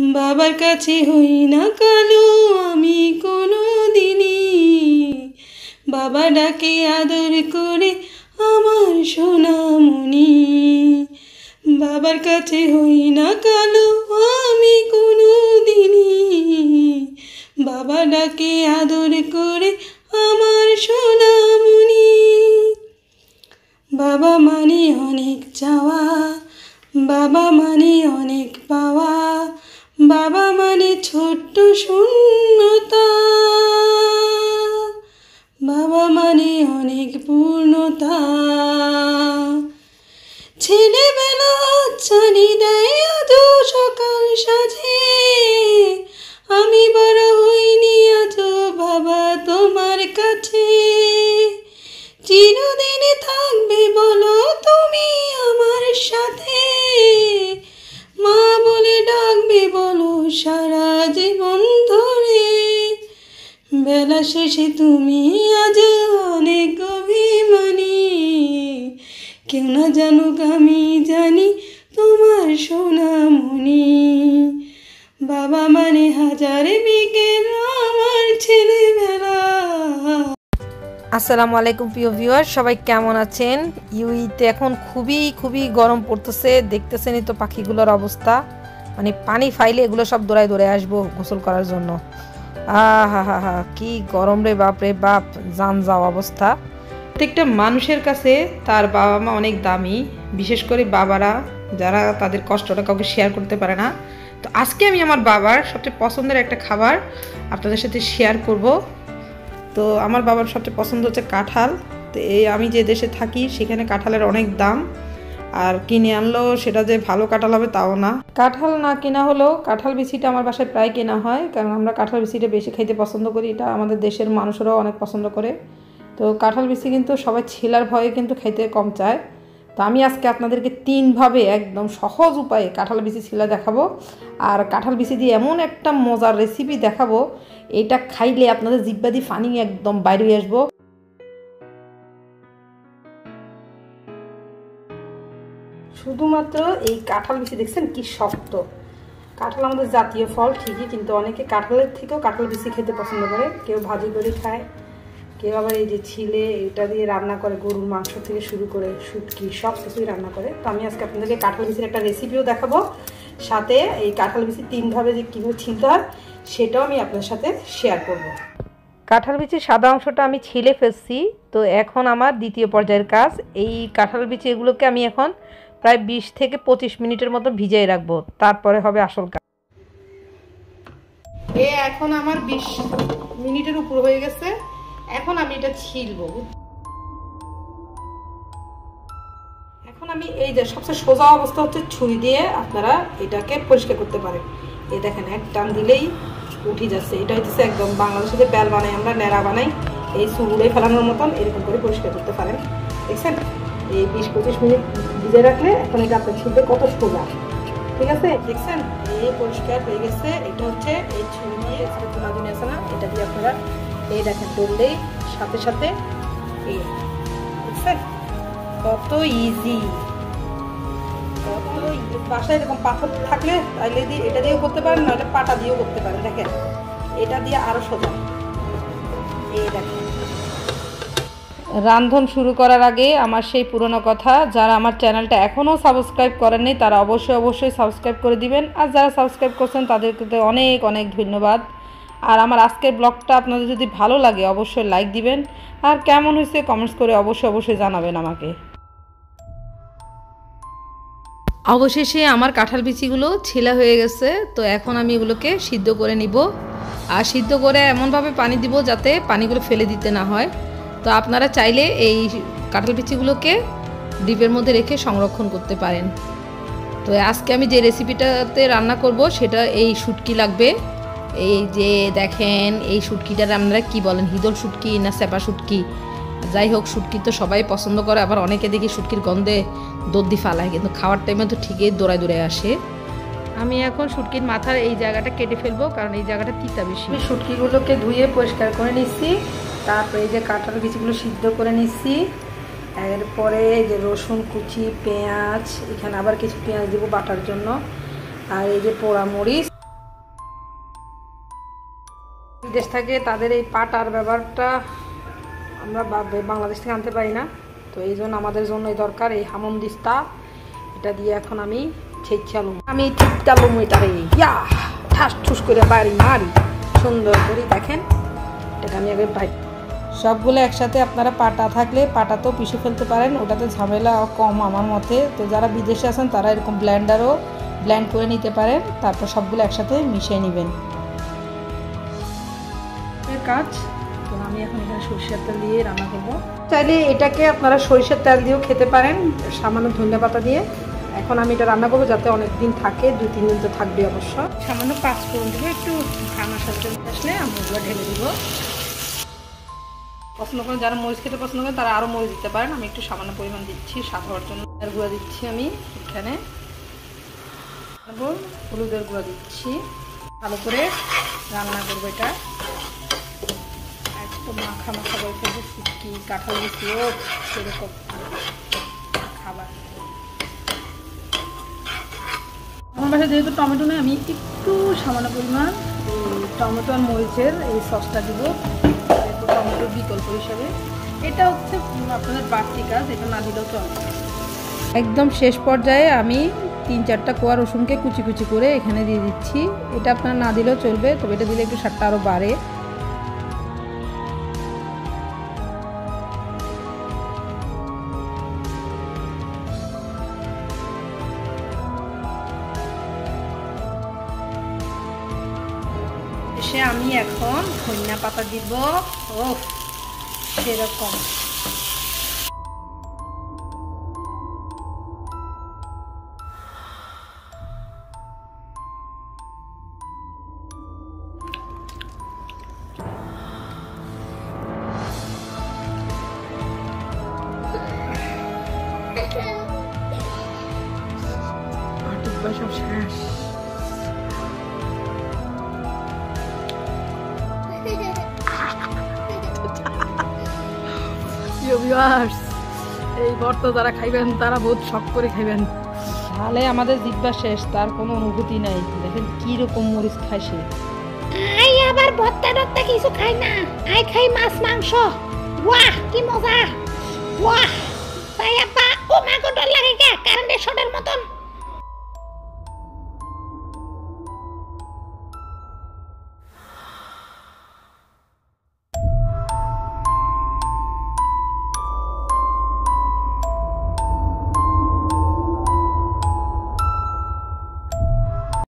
বাবার কাছে হই না কালো আমি কোনো দিনই, বাবা ডাকে আদর করে আমার সোনামণি। বাবার কাছে হই না কালো আমি কোনো দিনই, বাবা ডাকে আদর করে আমার সোনামণি। বাবা মানে অনেক চাওয়া, বাবা মানে অনেক পাওয়া, বাবা মানে ছোট্ট শূন্যতা, বাবা মানে অনেক পূর্ণতা। ছেলেবেলা জানি দেয় আজও সকাল সাজে, আমি বড় হইনি আজও বাবা তোমার কাছে। চিরদিনে থাকবে বলো তুমি আমার সাথে, মা বলে ডাকবে বলো সারা জীবন ধরে। বেলা শেষে তুমি আজ অনেক অভিমানী, কেউ না জানুক আমি জানি তোমার সোনামণি। বাবা মানে হাজার বিকেল আমার ছেলেবেলা। আসসালামু আলাইকুম প্রিয় ভিউয়ার, সবাই কেমন আছেন? ইউইতে এখন খুবই গরম পড়তেছে, দেখতেছেনই তো পাখিগুলোর অবস্থা। মানে পানি ফাইলে এগুলো সব দৌড়ায় আসবো গোসল করার জন্য। হা কি গরম রে বাপ, জান যাও অবস্থা। প্রত্যেকটা মানুষের কাছে তার বাবা মা অনেক দামি, বিশেষ করে বাবারা যারা তাদের কষ্টটা কাউকে শেয়ার করতে পারে না। তো আজকে আমি আমার বাবার সবচেয়ে পছন্দের একটা খাবার আপনাদের সাথে শেয়ার করব। তো আমার বাবার সবচেয়ে পছন্দ হচ্ছে কাঁঠাল। তো আমি যে দেশে থাকি সেখানে কাঁঠালের অনেক দাম, আর কিনে আনলেও সেটা যে ভালো কাঁঠাল হবে তাও না। কাঁঠাল না কেনা হলেও কাঁঠাল বিচিটা আমার বাসায় প্রায় কেনা হয়, কারণ আমরা কাঁঠাল বিচিটা বেশি খাইতে পছন্দ করি। এটা আমাদের দেশের মানুষেরাও অনেক পছন্দ করে। তো কাঁঠাল বিচি কিন্তু সবাই ছিলার ভয়ে কিন্তু খাইতে কম চায়। তো আমি আজকে আপনাদেরকে 3ভাবে একদম সহজ উপায়ে কাঁঠাল বিচি ছিলা দেখাবো, আর কাঁঠাল বিচি দিয়ে এমন একটা মজার রেসিপি দেখাবো, এটা খাইলে আপনাদের জিহ্বা দিয়ে পানি একদম বাইরে আসবো। শুধুমাত্র এই কাঁঠাল বিচি দেখছেন কি শক্ত। কাঁঠাল আমাদের জাতীয় ফল ঠিকই, কিন্তু অনেকে কাঁঠালের থেকেও কাঁঠাল বিচি খেতে পছন্দ করে। কেউ ভাজি করে খায়, কেউ আবার এই যে ছিলে এটা দিয়ে রান্না করে, গরুর মাংস থেকে শুরু করে শুটকি সব কিছুই রান্না করে। তো আমি আজকে আপনাদেরকে কাঁঠাল বিচির একটা রেসিপিও দেখাবো, সাথে এই কাঁঠাল বিচি 3ভাবে যে কীভাবে ছিলতে হয় সেটাও আমি আপনাদের সাথে শেয়ার করব। কাঁঠাল বিচির সাদা অংশটা আমি ছিলে ফেলছি। তো এখন আমার দ্বিতীয় পর্যায়ের কাজ, এই কাঁঠাল বিচি এগুলোকে আমি এখন প্রায় 20 থেকে 25 মিনিটের মতো ভিজিয়ে রাখবো, তারপরে হবে আসল কাজ। এখন আমার 20 মিনিটের উপর হয়ে গেছে, এখন আমি এটা ছিলবো। এখন আমি এই যে সবচেয়ে সোজা অবস্থা হচ্ছে ছুরি দিয়ে আপনারা এটাকে পরিষ্কার করতে পারেন। এই দেখেন এক টান দিলেই উঠে যাচ্ছে। এটা হচ্ছে একদম বাংলাদেশে যে বেল বানাই আমরা, ন্যাড়া বানাই, এই চুলে ফেলানোর মতন এরকম করে পরিষ্কার করতে পারেন। দেখছেন এই 20-25 মিনিট ভিজে রাখলে এখন এটা আপনার ছিলতে কত সোজা। ঠিক আছে, দেখছেন এই পরিষ্কার হয়ে গেছে। এটা হচ্ছে এই ছুরি দিয়ে নাদুনি আছে না, এটা দিয়ে আপনারা এই দেখেন করলেই সাথে সাথে এই দেখছেন কত ইজি। বাসায় এরকম পাথর থাকলে তাইলে দিয়ে এটা দিয়েও করতে পারেন, না পাটা দিয়েও করতে পারেন। দেখেন এটা দিয়ে আরো সোজা। এই দেখেন রান্ধন শুরু করার আগে আমার সেই পুরনো কথা, যারা আমার চ্যানেলটা এখনও সাবস্ক্রাইব করেননি তারা অবশ্যই সাবস্ক্রাইব করে দিবেন, আর যারা সাবস্ক্রাইব করছেন তাদেরকে অনেক ধন্যবাদ। আর আমার আজকের ব্লগটা আপনাদের যদি ভালো লাগে অবশ্যই লাইক দিবেন, আর কেমন হয়েছে কমেন্টস করে অবশ্যই জানাবেন আমাকে। অবশেষে আমার কাঁঠাল বিচিগুলো ছিলা হয়ে গেছে। তো এখন আমি এগুলোকে সিদ্ধ করে নিব, আর সিদ্ধ করে এমনভাবে পানি দিব যাতে পানিগুলো ফেলে দিতে না হয়। তো আপনারা চাইলে এই কাঁঠাল বিচিগুলোকে ডিপের মধ্যে রেখে সংরক্ষণ করতে পারেন। তো আজকে আমি যে রেসিপিটাতে রান্না করব সেটা এই শুটকি লাগবে। এই যে দেখেন এই শুটকিটার আপনারা কি বলেন, হিদল শুটকি না চেপা শুটকি, যাই হোক শুটকি তো সবাই পছন্দ করে, আবার অনেকে দেখি শুটকির গন্ধে দর্দি ফালায়, কিন্তু খাওয়ার টাইমে তো ঠিকই দৌড়ায় আসে। আমি এখন শুটকির মাথার এই জায়গাটা কেটে ফেলবো, কারণ এই জায়গাটা তিতা বেশি। আমি শুটকিগুলোকে ধুয়ে পরিষ্কার করে নিচ্ছি, তারপরে এই যে কাঁঠাল বিচিগুলো সিদ্ধ করে নিচ্ছি। এরপরে এই যে রসুন কুচি, পেঁয়াজ, এখানে আবার কিছু পেঁয়াজ দেবো বাটার জন্য, আর এই যে পোড়া মরিচ, দেশ থেকে তাদের এই পাটার ব্যাপারটা আমরা বাংলাদেশ থেকে আনতে পারি না, তো এই জন্য আমাদের জন্য দরকার এই হামন্দিস্তা। এটা দিয়ে এখন আমি ছেঁচালুম, আমি ঠিকতালুম এটারে ইয়া ঠাস ঠুস করে বাড়ি মারি সুন্দর করে। দেখেন এটাকে আমি আগে ভাই সবগুলো একসাথে আপনারা পাটা থাকলে পাটাতেও পিষে ফেলতে পারেন, ওটাতে ঝামেলা কম আমার মতে। তো যারা বিদেশে আছেন তারা এরকম ব্লেন্ডারও ব্লেন্ড করে নিতে পারেন, তারপর সবগুলো একসাথে মিশিয়ে নেবেন। কাজ তো আমি এখন এখানে সরিষার তেল দিয়ে রান্না করবো। চাইলে এটাকে আপনারা সরিষার তেল দিয়েও খেতে পারেন, সামান্য ধনিয়া পাতা দিয়ে। এখন আমি এটা রান্না করবো যাতে অনেক দিন থাকে, 2-3 দিন তো থাকবে অবশ্য। সামান্য 5 ফোড়ন দেবো, একটু খানার সাথে আসলে আমি ওগুলো ঢেলে দিব। পছন্দ করেন যারা মরিচ খেতে পছন্দ করেন তারা আরও মরিচ দিতে পারেন, আমি একটু সামান্য পরিমাণ দিচ্ছি স্বাদ হওয়ার জন্য। গুঁড়া দিচ্ছি আমি এখানে, হলুদের গুঁড়া দিচ্ছি। ভালো করে রান্না করবো এটা, একদম মাখা মাখা করে ফেলবো। ফুটকি কাঁঠাল মুচিও সেরকম খাবার। আমার বাসায় যেহেতু টমেটো নেই, আমি একটু সামান্য পরিমাণ টমেটো আর মরিচের এই সসটা দিব, টমেটোর বিকল্প হিসাবে। এটা হচ্ছে আপনাদের বাড়তি কাজ, এটা না দিলেও চলে। একদম শেষ পর্যায়ে আমি 3-4টা কোয়া রসুনকে কুচি কুচি করে এখানে দিয়ে দিচ্ছি। এটা আপনারা না দিলেও চলবে, তবে এটা দিলে একটু স্বাদটা আরও বাড়ে। আমি এখন ধনিয়া পাতা দিব। ও সেরকম সব শেষ। এই ভর্তা যারা খাইবেন তারা বহুত শখ করে খাইবেন। তাহলে আমাদের জিব্বা শেষ, তার কোনো অনুভূতি নাই। দেখেন কি রকম মরিচ খায় সে। আই আবার ভর্তা টর্তা কিছু খাই না, আই খাই মাছ মাংস। বাহ কি মজা, বাহ তাই আপা ও মা গো ডর লাগে কে কারেন্টের শটের মতন।